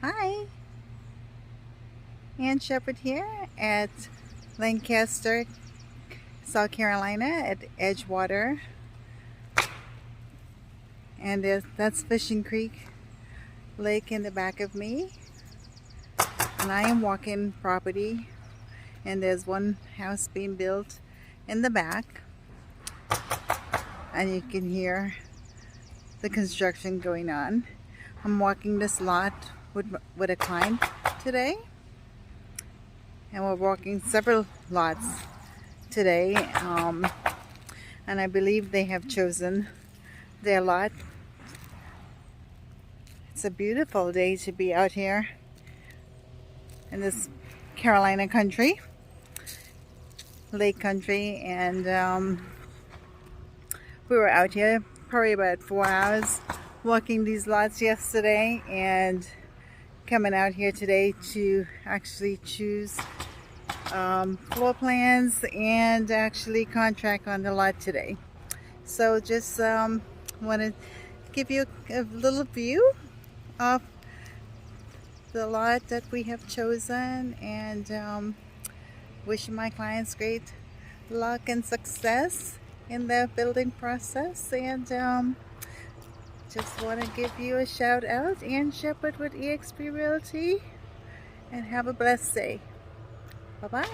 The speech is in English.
Hi, Ann Shepherd here at Lancaster, South Carolina at Edgewater, and that's Fishing Creek Lake in the back of me, and I am walking property, and there's one house being built in the back, and you can hear the construction going on. I'm walking this lot with a client today, and we're walking several lots today, and I believe they have chosen their lot. It's a beautiful day to be out here in this Carolina country, lake country, and we were out here probably about 4 hours walking these lots yesterday and coming out here today to actually choose floor plans and actually contract on the lot today. So just want to give you a little view of the lot that we have chosen, and wishing my clients great luck and success in their building process, and just want to give you a shout out, Ann Shepherd with eXp Realty, and have a blessed day. Bye-bye.